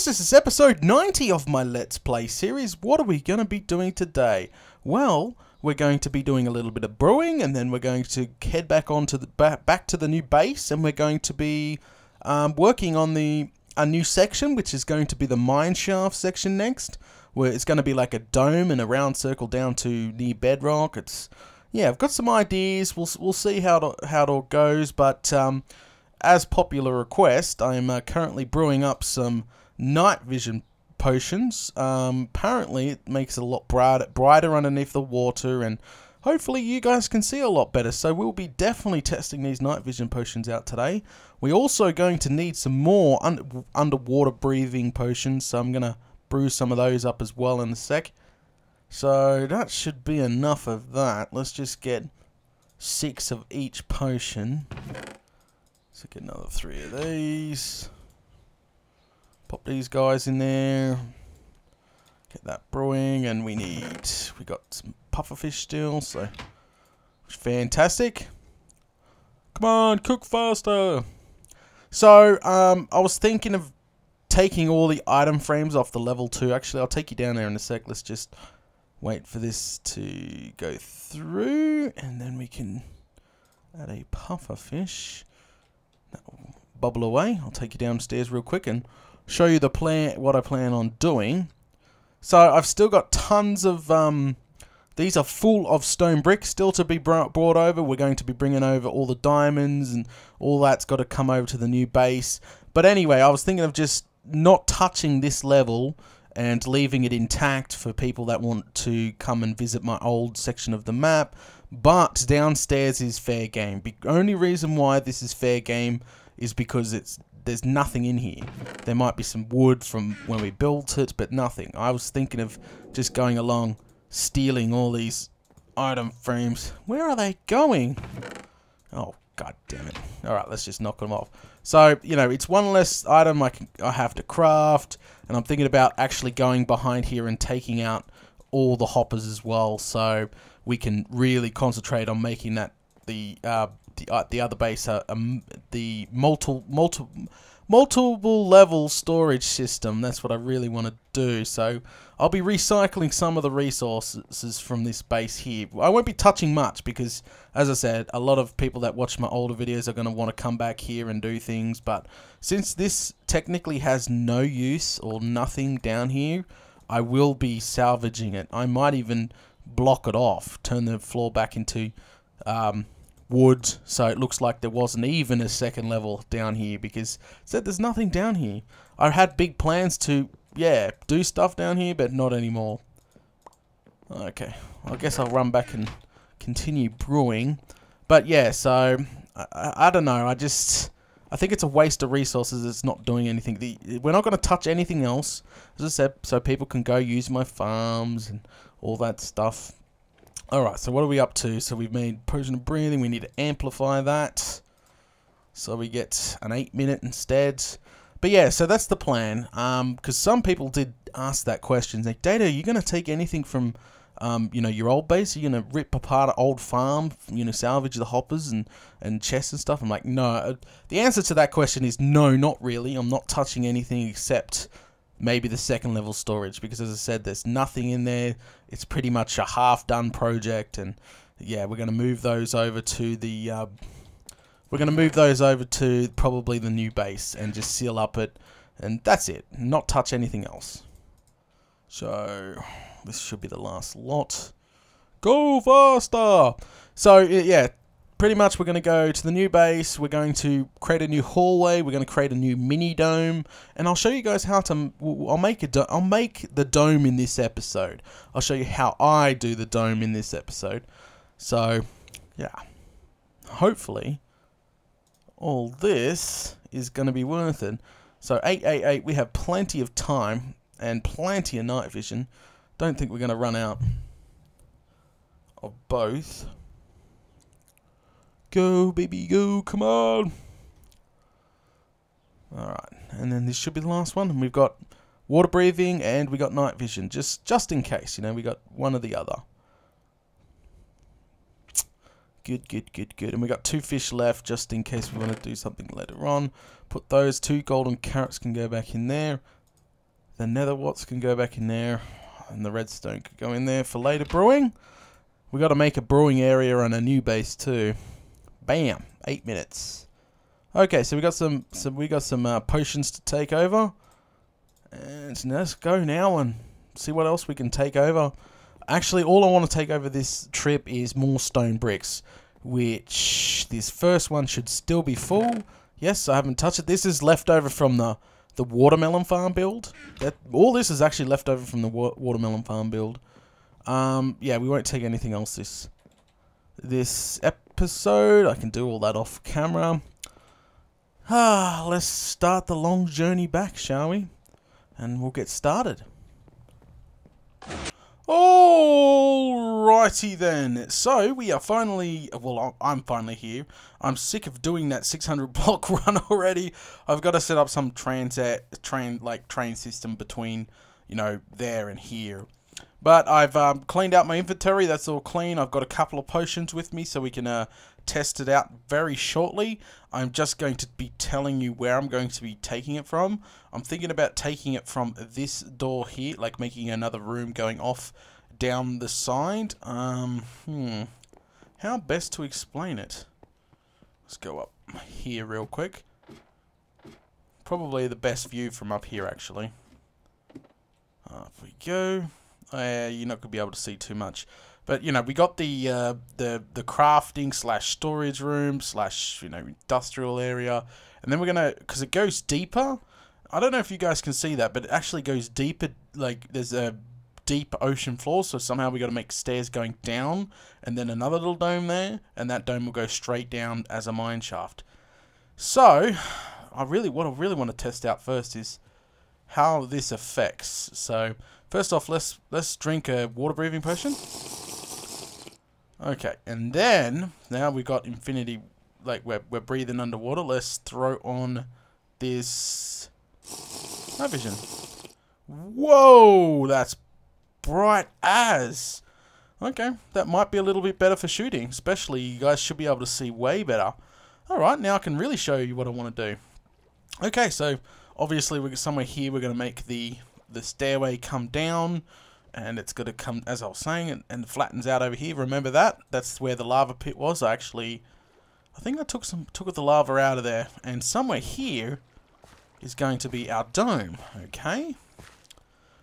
this is episode 90 of my Let's Play series. What are we going to be doing today? Well, we're going to be doing a little bit of brewing, and then we're going to head back onto the back to the new base, and we're going to be working on a new section, which is going to be the mine shaft section next, where it's going to be like a dome and a round circle down to near bedrock. Yeah, I've got some ideas. We'll see how it all goes, but as popular request, I am currently brewing up some night vision potions. Apparently it makes it a lot brighter underneath the water, and hopefully you guys can see a lot better. So we'll be definitely testing these night vision potions out today. We're also going to need some more underwater breathing potions, so I'm going to brew some of those up as well in a sec. So that should be enough of that. Let's just get 6 of each potion. So get another 3 of these. Pop these guys in there. Get that brewing, and we got some pufferfish still, so fantastic. Come on, cook faster. So I was thinking of taking all the item frames off the level 2. Actually, I'll take you down there in a sec. Let's just wait for this to go through, and then we can add a pufferfish. That'll bubble away. I'll take you downstairs real quick and show you what I plan on doing. So I've still got tons of these are full of stone bricks still to be brought over. We're going to be bringing over all the diamonds, and all that's got to come over to the new base. But anyway, I was thinking of just not touching this level and leaving it intact for people that want to come and visit my old section of the map. But downstairs is fair game. The only reason why this is fair game is because there's nothing in here. There might be some wood from when we built it, but nothing. I was thinking of just going along, stealing all these item frames. Where are they going? Oh, god damn it. Alright, let's just knock them off. So, you know, it's one less item I have to craft, and I'm thinking about actually going behind here and taking out all the hoppers as well, so we can really concentrate on making that the other base the multiple level storage system. That's what I really want to do. So I'll be recycling some of the resources from this base here. I won't be touching much because, as I said, a lot of people that watch my older videos are going to want to come back here and do things, but since this technically has no use or nothing down here, I will be salvaging it. I might even block it off, turn the floor back into wood, so it looks like there wasn't even a second level down here, because there's nothing down here. I had big plans to, yeah, do stuff down here, but not anymore. Okay, I guess I'll run back and continue brewing. But yeah, so I don't know. I think it's a waste of resources. It's not doing anything. We're not going to touch anything else, as I said, so people can go use my farms and all that stuff. Alright, so what are we up to? So we've made potion of breathing. We need to amplify that, so we get an 8-minute instead. But yeah, so that's the plan. Because some people did ask that question. Like, Data, are you going to take anything from you know, your old base? Are you going to rip apart an old farm, you know, salvage the hoppers and chests and stuff? I'm like, no. The answer to that question is no, not really. I'm not touching anything except maybe the second level storage, because as I said, there's nothing in there. It's pretty much a half done project, and yeah, we're going to move those over to the probably the new base and just seal up it, and that's it. Not touch anything else. So this should be the last lot. Go faster! So yeah, pretty much we're going to go to the new base. We're going to create a new hallway. We're going to create a new mini dome, and I'll show you guys how to. I'll make the dome in this episode. I'll show you how I do the dome in this episode. So yeah, hopefully all this is going to be worth it. So 888, we have plenty of time and plenty of night vision. Don't think we're going to run out of both. Go, baby, go, come on. Alright, and then this should be the last one. And we've got water breathing and we got night vision, just in case, you know, we got one or the other. Good, good, good, good. And we got 2 fish left just in case we want to do something later on. Put those 2 golden carrots can go back in there. The nether watts can go back in there, and the redstone could go in there for later brewing. We got to make a brewing area and a new base too. Bam! 8 minutes. Okay, so we got some potions to take over, and let's go now and see what else we can take over. Actually, all I want to take over this trip is more stone bricks, which this first one should still be full. Yes, I haven't touched it. This is leftover from the watermelon farm build. All this is actually leftover from the watermelon farm build. Yeah, we won't take anything else this episode. I can do all that off camera. Let's start the long journey back, shall we? And we'll get started. Alrighty then. So we are finally, well, I'm finally here. I'm sick of doing that 600 block run already. I've got to set up some train system between, you know, there and here. But I've cleaned out my inventory. That's all clean. I've got a couple of potions with me, so we can test it out very shortly. I'm just going to be telling you where I'm going to be taking it from. I'm thinking about taking it from this door here, like making another room going off down the side. How best to explain it? Let's go up here real quick. Probably the best view from up here, actually. Up we go. You're not going to be able to see too much. But, you know, we got the crafting / storage room / you know, industrial area. And then we're going to, because it goes deeper. I don't know if you guys can see that, but it actually goes deeper. Like, there's a deep ocean floor. So somehow we got to make stairs going down. And then another little dome there. And that dome will go straight down as a mine shaft. So, what I really want to test out first is how this affects. So, first off, let's drink a water breathing potion. Okay, and then now we got infinity, like we're breathing underwater. Let's throw on this night vision. Whoa, that's bright as. Okay, that might be a little bit better for shooting, especially you guys should be able to see way better. All right, now I can really show you what I want to do. Okay, so obviously we're somewhere here. We're going to make the stairway come down. And it's going to come, as I was saying, and flattens out over here. Remember that? That's where the lava pit was. I think I took the lava out of there. And somewhere here is going to be our dome. Okay.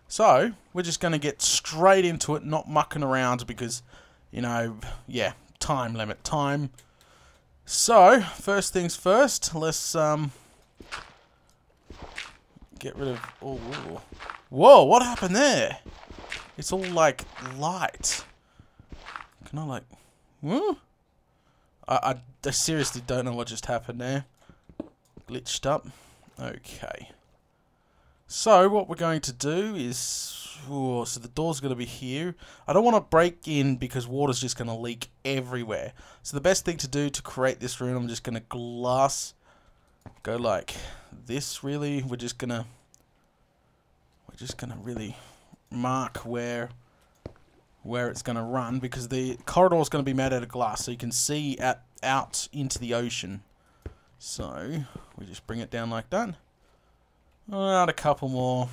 So, we're just going to get straight into it, not mucking around because, you know, yeah, time limit, time. So, first things first, let's get rid of, oh, whoa, what happened there? It's all like light. Can I like, huh? I seriously don't know what just happened there. Glitched up. Okay. So what we're going to do is, so the door's going to be here. I don't want to break in because water's just going to leak everywhere. So the best thing to do to create this room, I'm just going to go like this really. We're just going to really mark where it's going to run because the corridor is going to be made out of glass so you can see out into the ocean. So we just bring it down like that. Add a couple more.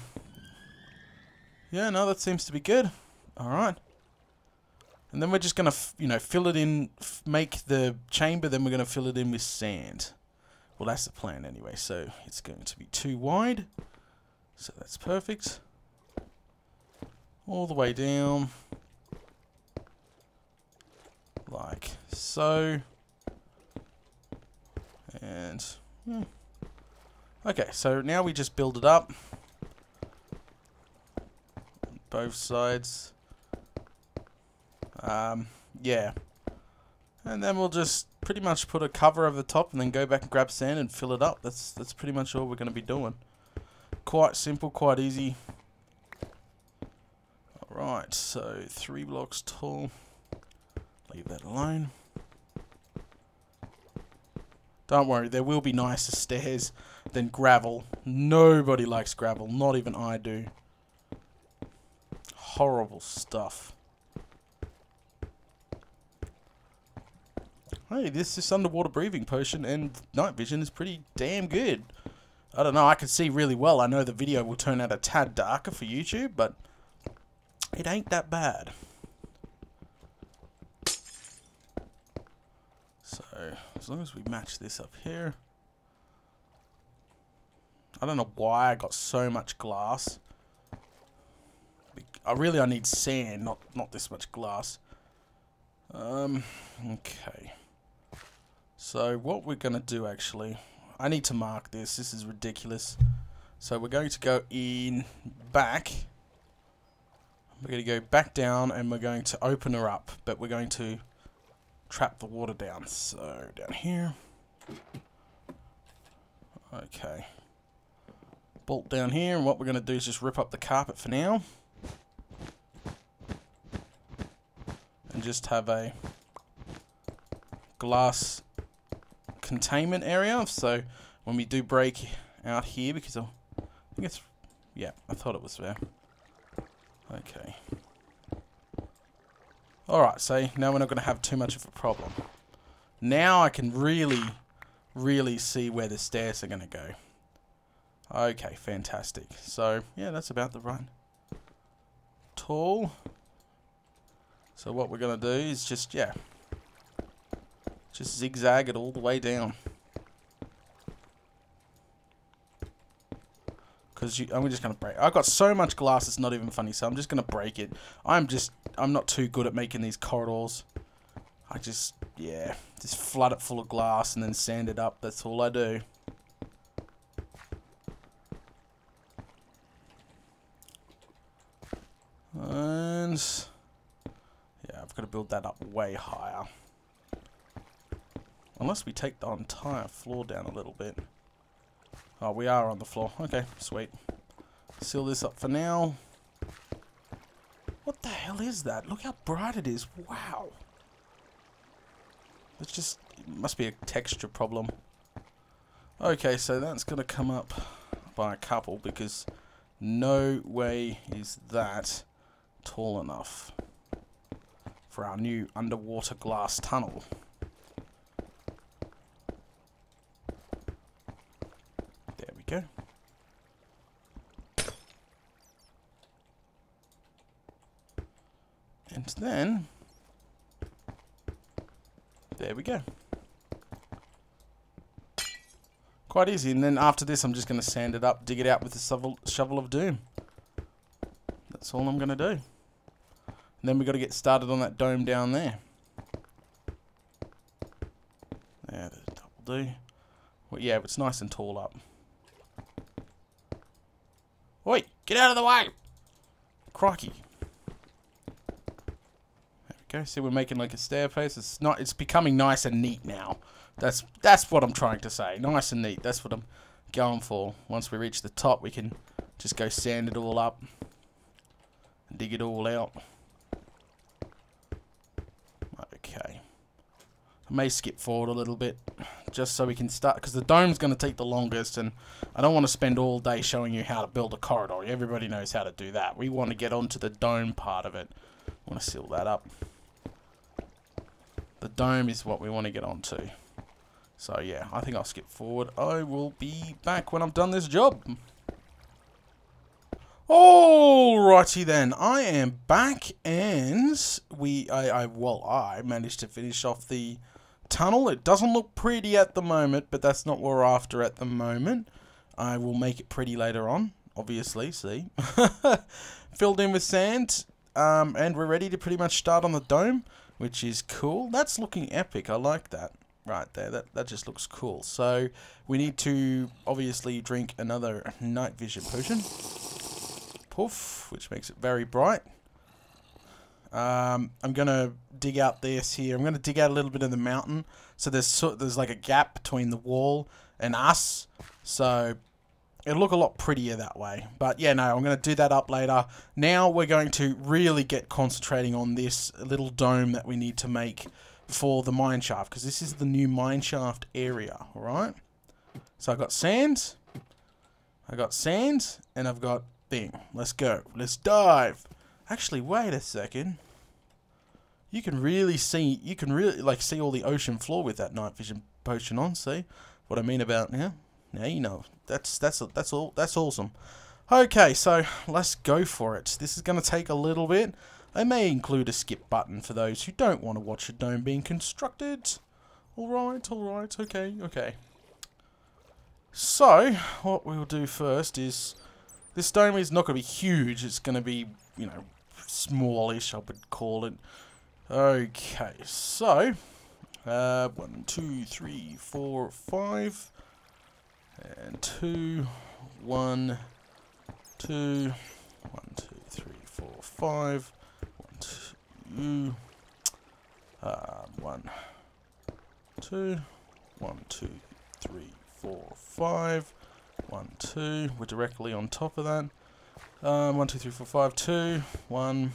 Yeah, no, that seems to be good. Alright. And then we're just going to, you know, fill it in, make the chamber, then we're going to fill it in with sand. Well, that's the plan anyway. So it's going to be too wide. So that's perfect. All the way down, like so, and okay, so now we just build it up on both sides. Yeah, and then we'll just pretty much put a cover over the top and then go back and grab sand and fill it up. That's pretty much all we're going to be doing. Quite simple, quite easy. Right, so 3 blocks tall. Leave that alone. Don't worry, there will be nicer stairs than gravel. Nobody likes gravel, not even I do. Horrible stuff. Hey, this underwater breathing potion and night vision is pretty damn good. I don't know, I can see really well. I know the video will turn out a tad darker for YouTube, but it ain't that bad. So, as long as we match this up here. I don't know why I got so much glass. I need sand, not this much glass. Okay. So what we're going to do actually, I need to mark this. This is ridiculous. So we're going to go in back. We're going to go back down and we're going to open her up, but we're going to trap the water down. So down here. Okay. Bolt down here, and what we're going to do is just rip up the carpet for now. And just have a glass containment area, so when we do break out here, because I think it's, yeah, I thought it was there. Okay. Alright, so now we're not going to have too much of a problem. Now I can really see where the stairs are going to go. Okay, fantastic. So, yeah, that's about the right tall. So what we're going to do is just, yeah, just zigzag it all the way down. Because I'm just going to break. I've got so much glass it's not even funny, so I'm just going to break it. I'm not too good at making these corridors. I just flood it full of glass and then sand it up. That's all I do. And yeah, I've got to build that up way higher. Unless we take the entire floor down a little bit. Oh, we are on the floor. Okay, sweet. Seal this up for now. What the hell is that? Look how bright it is. Wow. It's just, it must be a texture problem. Okay, so that's going to come up by a couple because no way is that tall enough for our new underwater glass tunnel. There we go. And then there we go. Quite easy. And then after this I'm just going to sand it up, dig it out with the shovel of doom. That's all I'm going to do. And then we've got to get started on that dome down there. Yeah, that'll do. Well, yeah, it's nice and tall up. Oi, get out of the way! Crikey. There we go. See, we're making like a staircase. It's becoming nice and neat now. That's what I'm trying to say. Nice and neat. That's what I'm going for. Once we reach the top, we can just go sand it all up. And dig it all out. Okay. I may skip forward a little bit just so we can start, because the dome's going to take the longest and I don't want to spend all day showing you how to build a corridor. Everybody knows how to do that. We want to get onto the dome part of it. I want to seal that up. The dome is what we want to get onto. So yeah, I think I'll skip forward. I will be back when I've done this job. Alrighty then, I am back and I managed to finish off the tunnel. It doesn't look pretty at the moment, but that's not what we're after at the moment. I will make it pretty later on, obviously, see. Filled in with sand, and we're ready to pretty much start on the dome, which is cool. That's looking epic, I like that. Right there, that just looks cool. So, we need to obviously drink another night vision potion. Poof, which makes it very bright. I'm gonna dig out this here. I'm gonna dig out a little bit of the mountain. So there's like a gap between the wall and us. So it'll look a lot prettier that way. But yeah, no, I'm gonna do that up later. Now we're going to really get concentrating on this little dome that we need to make for the mine shaft, because this is the new mine shaft area. All right. So I got sand. And I've got thing. Let's go. Let's dive. Actually, wait a second. You can really like see all the ocean floor with that night vision potion on. See what I mean about, yeah? Now you know. That's awesome. Okay, so let's go for it. This is going to take a little bit. I may include a skip button for those who don't want to watch a dome being constructed. Alright, okay. So, what we'll do first is, this dome is not going to be huge, it's going to be, you know, smallish, I would call it. Okay, so, 1, 2, 3, 4, 5, and 2, 1, 2, 1, 2, 3, 4, 5, 1, 2, 1, 2, 1, 2, 3, 4, 5, 1, 2, we're directly on top of that. 1, 2, 3, 4, 5, 2, 1,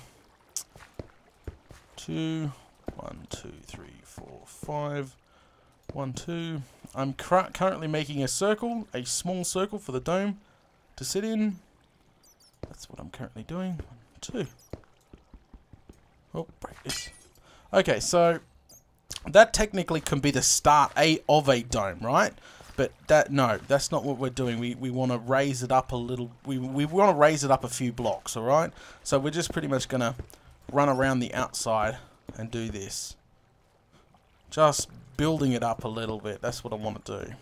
2, 1, 2, 3, 4, 5, 1, 2. I'm currently making a circle, a small circle for the dome to sit in. That's what I'm currently doing. 1, 2. Oh, break this. Okay, so that technically can be the start of a dome, right? But that's not what we're doing. We want to raise it up a little. We want to raise it up a few blocks, all right? So we're just pretty much gonna run around the outside and do this. Just building it up a little bit. That's what I want to do.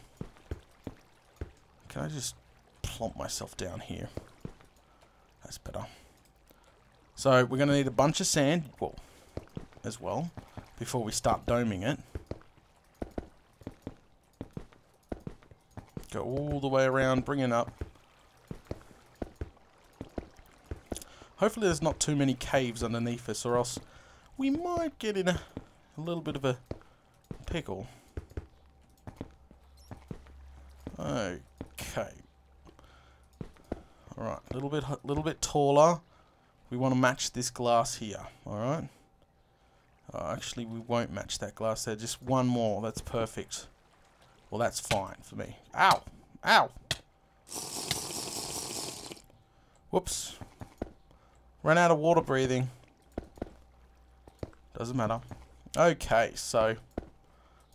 Can I just plump myself down here? That's better. So we're gonna need a bunch of sand, well, as well, before we start doming it. Go all the way around, bring it up. Hopefully there's not too many caves underneath us, or else we might get in a little bit of a pickle. Okay. Alright, a little bit taller. We want to match this glass here, alright? Actually, we won't match that glass there. Just one more, that's perfect. Well, that's fine for me. Ow! Ow! Whoops. Ran out of water breathing. Doesn't matter. Okay, so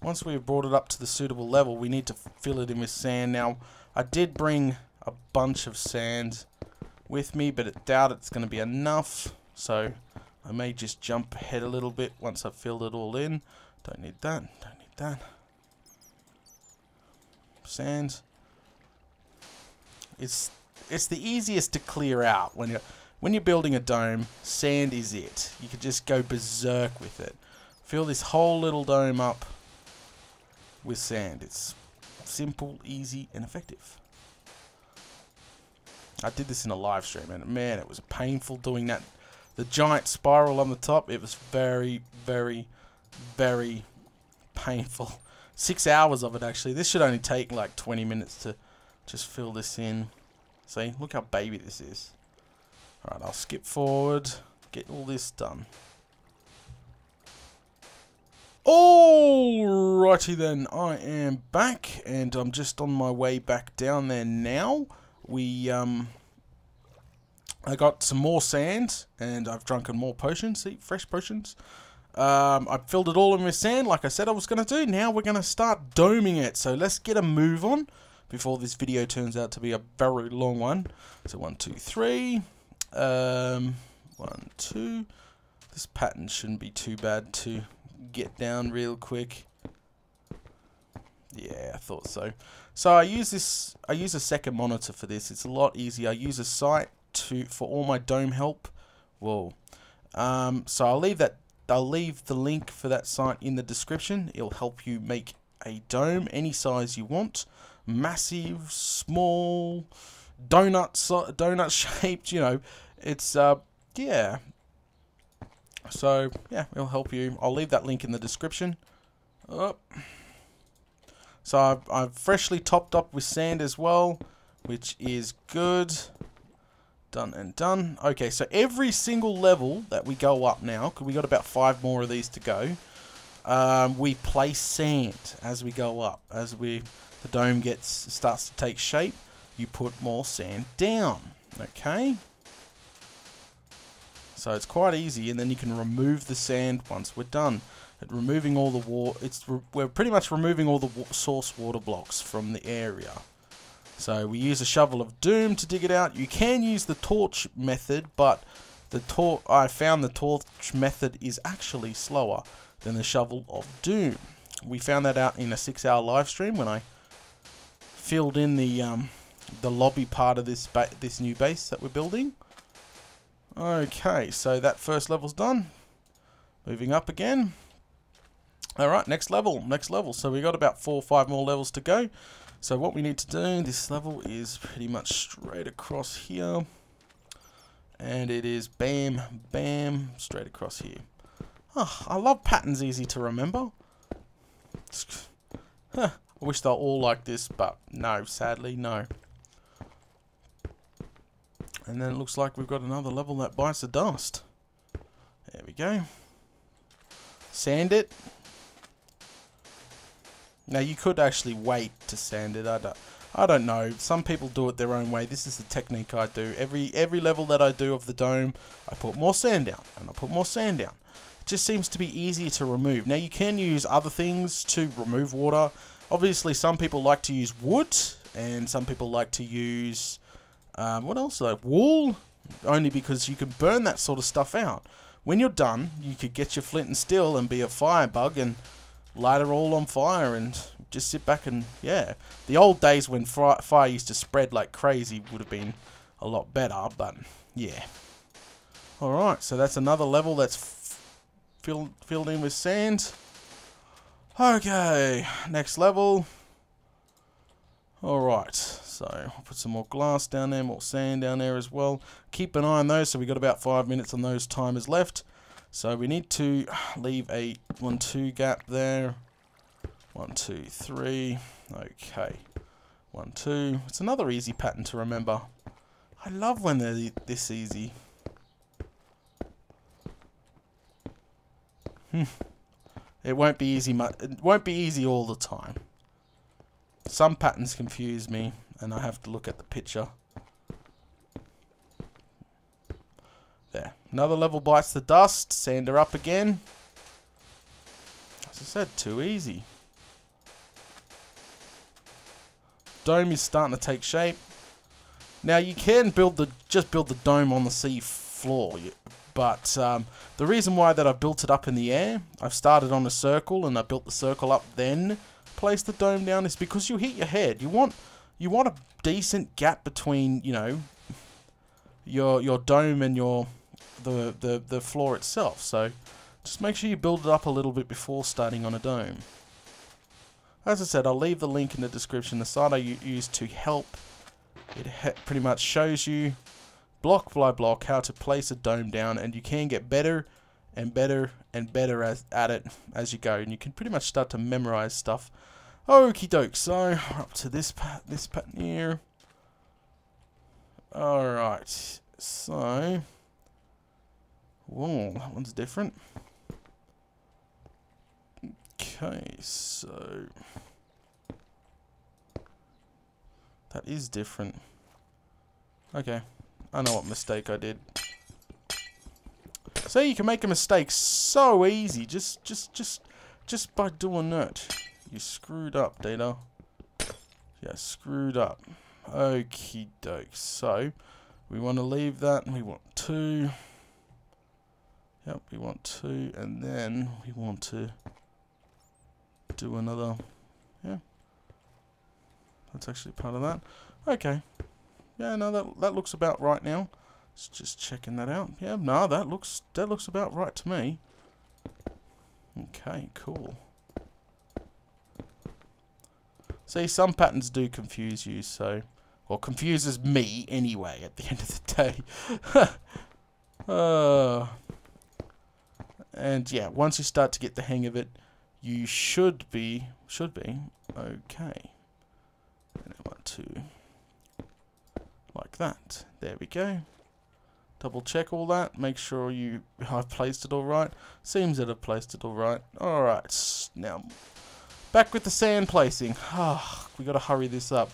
once we've brought it up to the suitable level, we need to fill it in with sand. Now, I did bring a bunch of sand with me, but I doubt it's going to be enough. So I may just jump ahead a little bit once I've filled it all in. Don't need that. Don't need that. Sand. It's the easiest to clear out when you're building a dome. Sand is it. You can just go berserk with it. Fill this whole little dome up with sand. It's simple, easy, and effective. I did this in a live stream, and man, it was painful doing that. The giant spiral on the top, it was very, very, very painful. 6 hours of it, actually. This should only take like 20 minutes to just fill this in. See, look how baby this is. Alright, I'll skip forward, get all this done. Alrighty then, I am back, and I'm just on my way back down there now. I got some more sand, and I've drunken more potions, see, fresh potions. I filled it all in with sand, like I said I was going to do. Now we're going to start doming it. So let's get a move on before this video turns out to be a very long one. So 1, 2, 3. 1, 2. This pattern shouldn't be too bad to get down real quick. Yeah, I thought so. So I use a second monitor for this. It's a lot easier. I use a site for all my dome help. Whoa. So I'll leave the link for that site in the description. It'll help you make a dome any size you want. Massive, small, donut shaped, you know. It's, yeah. So, yeah, it'll help you. I'll leave that link in the description. Oh. So I've freshly topped up with sand as well, which is good. Done and done. Okay, so every single level that we go up now, because we got about 5 more of these to go, we place sand as we go up. As the dome starts to take shape, you put more sand down. Okay. So it's quite easy, and then you can remove the sand once we're done. At removing all the water, we're pretty much removing all the source water blocks from the area. So we use a shovel of doom to dig it out. You can use the torch method, but I found the torch method is actually slower than the shovel of doom. We found that out in a 6-hour live stream when I filled in the lobby part of this new base that we're building. Okay, so that first level's done. Moving up again. Alright, next level. So we got about 4 or 5 more levels to go. So what we need to do, this level is pretty much straight across here. And it is bam, bam, straight across here. Oh, I love patterns easy to remember. I wish they were all like this, but no, sadly, no. And then it looks like we've got another level that bites the dust. There we go. Sand it. Now you could actually wait to sand it. I don't know. Some people do it their own way. This is the technique I do. Every level that I do of the dome, I put more sand down, and I put more sand down. It just seems to be easier to remove. Now you can use other things to remove water. Obviously, some people like to use wood, and some people like to use what else? Like wool, only because you can burn that sort of stuff out. When you're done, you could get your flint and steel and be a firebug and light it all on fire and just sit back and, yeah. The old days when fire used to spread like crazy would have been a lot better, but yeah. Alright, so that's another level that's filled in with sand. Okay, next level. Alright, so I'll put some more glass down there, more sand down there as well. Keep an eye on those, so we got about 5 minutes on those timers left. So we need to leave a 1-2 gap there. 1, 2, 3. Okay. 1, 2. It's another easy pattern to remember. I love when they're this easy. It won't be easy. It won't be easy all the time. Some patterns confuse me, and I have to look at the picture. There. Another level bites the dust. Sand her up again. As I said, too easy. Dome is starting to take shape. Now you can just build the dome on the sea floor, but the reason why that I've built it up in the air, I've started on a circle and I built the circle up, then place the dome down, is because you hit your head. You want a decent gap between, you know, your dome and the floor itself. So just make sure you build it up a little bit before starting on a dome. As I said, I'll leave the link in the description. The site I use to help. It pretty much shows you block by block how to place a dome down, and you can get better and better and better at it as you go, and you can pretty much start to memorize stuff. Okie doke, so up to this pattern here. Alright, so whoa, that one's different. Okay, so that is different. Okay, I know what mistake I did. So you can make a mistake so easy, just by doing that. You screwed up, Data. Yeah, screwed up. Okie doke. So we want to leave that, and we want 2. Yep, we want 2, and then we want to do another. Yeah, that's actually part of that. Okay. Yeah, no, that looks about right now. Just checking that out. Yeah, no, that looks about right to me. Okay, cool. See, some patterns do confuse you, so, or confuses me anyway. At the end of the day. And yeah, once you start to get the hang of it, you should be okay. And I want to like that. There we go. Double check all that. Make sure I've placed it all right. Seems that I've placed it all right. All right. Now back with the sand placing. We got to hurry this up.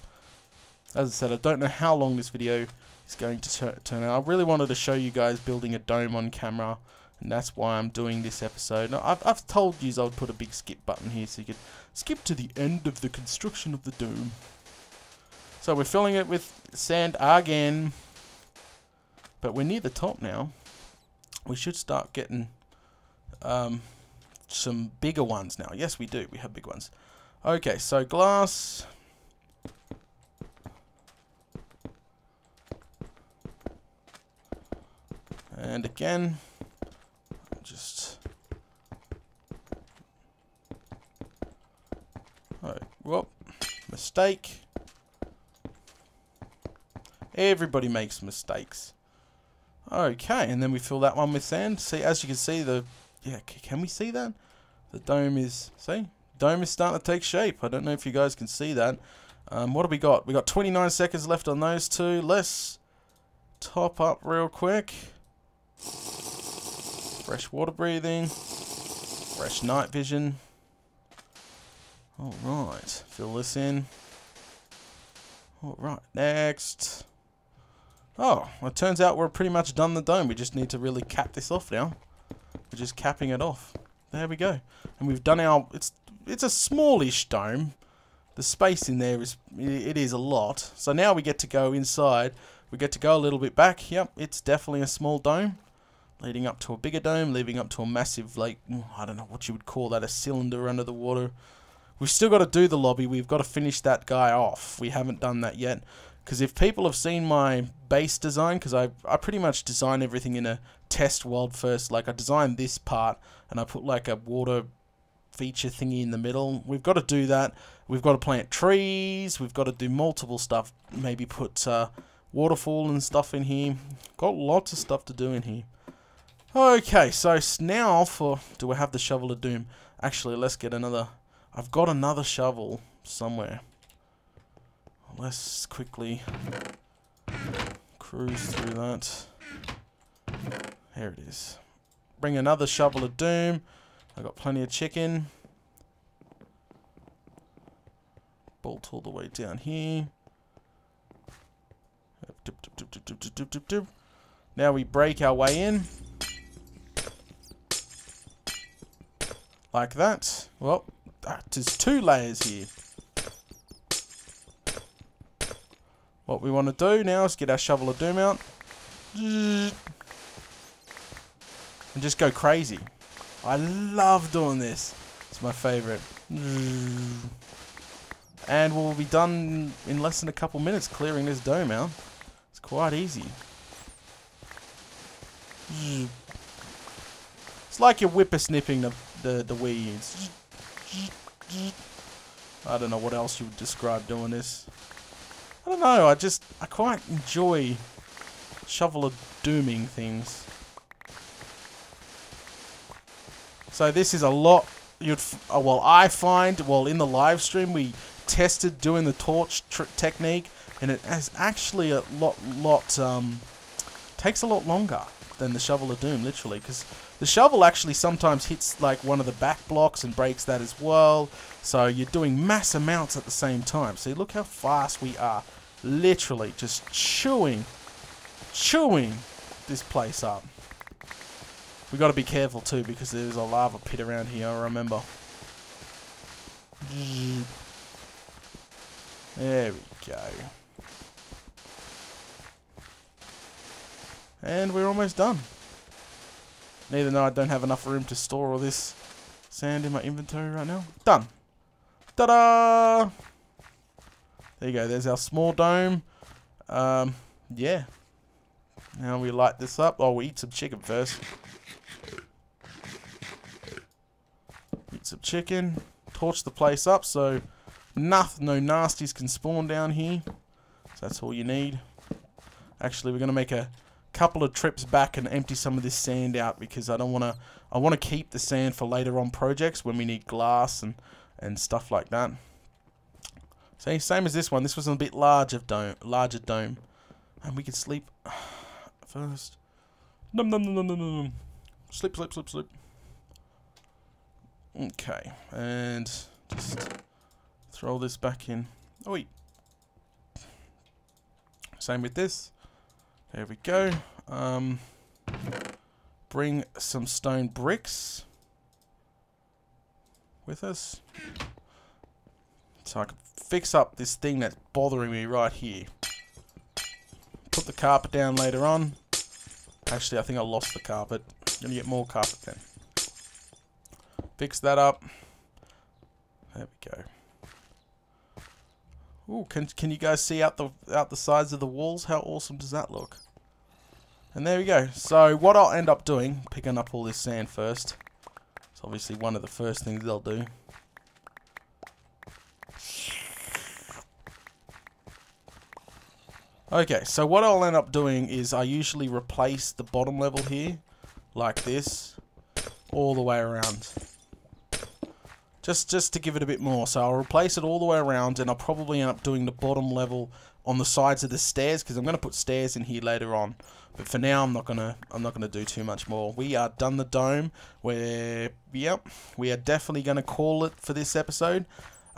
As I said, I don't know how long this video is going to turn out. I really wanted to show you guys building a dome on camera, and that's why I'm doing this episode. Now, I've told you I would put a big skip button here so you could skip to the end of the construction of the dome. So we're filling it with sand again. But we're near the top now. We should start getting some bigger ones now. Yes, we do. We have big ones. Okay, so glass. And again, just... Oh, whoop. Mistake. Everybody makes mistakes. Okay, and then we fill that one with sand. See, as you can see, can we see that? The dome is, see? Dome is starting to take shape. I don't know if you guys can see that. What do we got? We got 29 seconds left on those two. Let's top up real quick. Fresh water breathing. Fresh night vision. Alright, fill this in. Alright, next. Oh, well, it turns out we're pretty much done the dome. We just need to really cap this off now. We're just capping it off. There we go. And we've done our... It's a smallish dome. The space in there is... It is a lot. So now we get to go inside. We get to go a little bit back. Yep, it's definitely a small dome. Leading up to a bigger dome. Leading up to a massive, like... I don't know what you would call that. A cylinder under the water. We've still got to do the lobby. We've got to finish that guy off. We haven't done that yet. Because if people have seen my base design, because I pretty much design everything in a test world first. Like I designed this part and I put like a water feature thingy in the middle. We've got to do that. We've got to plant trees. We've got to do multiple stuff. Maybe put waterfall and stuff in here. Got lots of stuff to do in here. Okay, so now for... Do I have the shovel of doom? Actually, let's get another... I've got another shovel somewhere. Let's quickly cruise through that. There it is. Bring another shovel of doom. I got plenty of chicken. Bolt all the way down here. Now we break our way in. Like that. Well, there's 2 layers here. What we want to do now is get our shovel of doom out. And just go crazy. I love doing this. It's my favourite. And we'll be done in less than a couple minutes clearing this dome out. It's quite easy. It's like you're whippersnipping the weeds. I don't know what else you would describe doing this. I don't know, I quite enjoy shovel of dooming things. So this is a lot, well I find, in the live stream we tested doing the torch technique and it has actually takes a lot longer than the shovel of doom, literally, because the shovel actually sometimes hits like one of the back blocks and breaks that as well. So you're doing mass amounts at the same time. See, look how fast we are. Literally just chewing this place up. We got to be careful too because there's a lava pit around here, I remember. There we go. And we're almost done. Even though I don't have enough room to store all this sand in my inventory right now. Done. Ta-da! There you go. There's our small dome. Yeah. Now we light this up. Oh, we eat some chicken first. Eat some chicken. Torch the place up so no nasties can spawn down here. So that's all you need. Actually, we're going to make a couple of trips back and empty some of this sand out because I want to keep the sand for later on projects when we need glass and stuff like that. See, same as this one. This was a bit larger dome. And we could sleep first. Num num num num num num. Sleep. Okay, and just throw this back in. Oh wait. Same with this. There we go. Bring some stone bricks with us. So I can fix up this thing that's bothering me right here. Put the carpet down later on. Actually, I think I lost the carpet. I'm gonna get more carpet then. Fix that up. There we go. Ooh, can you guys see out the sides of the walls? How awesome does that look? And there we go. So what I'll end up doing, picking up all this sand first. It's obviously one of the first things they'll do. Okay, so what I'll end up doing is I usually replace the bottom level here, like this, all the way around. Just to give it a bit more. So I'll replace it all the way around, and I'll probably end up doing the bottom level on the sides of the stairs, because I'm going to put stairs in here later on. But for now, I'm not gonna do too much more. We are done the dome. We are definitely gonna call it for this episode.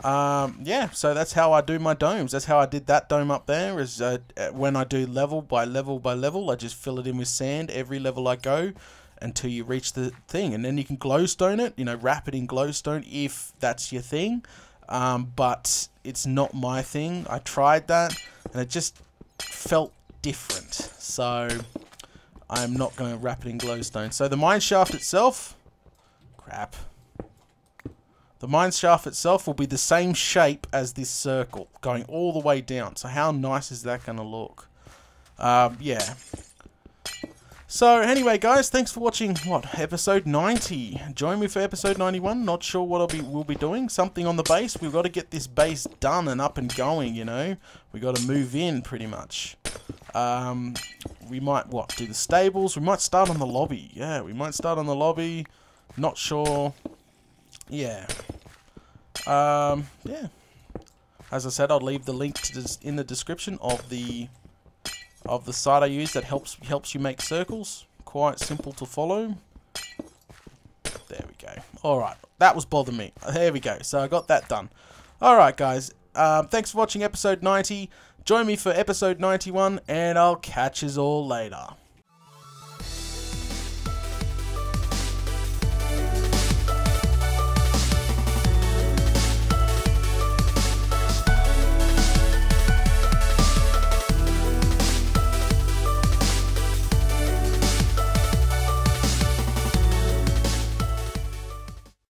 Yeah, so that's how I do my domes. That's how I did that dome up there. Is when I do level by level by level, I just fill it in with sand every level I go until you reach the thing, and then you can glowstone it. You know, wrap it in glowstone if that's your thing. But it's not my thing. I tried that, and it just felt different. So I'm not going to wrap it in glowstone. So the mine shaft itself, crap. The mine shaft itself will be the same shape as this circle, going all the way down. So how nice is that going to look? Yeah. So anyway, guys, thanks for watching. What, episode 90? Join me for episode 91. Not sure what we'll be doing. Something on the base. We've got to get this base done and up and going. You know, we got to move in pretty much. We might do the stables. We might start on the lobby. Yeah, we might start on the lobby. Not sure. Yeah. Yeah. As I said, I'll leave the link in the description of the site I use that helps you make circles. Quite simple to follow. There we go. Alright, that was bothering me. There we go. So I got that done. Alright, guys. Thanks for watching episode 90. Join me for episode 91, and I'll catch yous all later.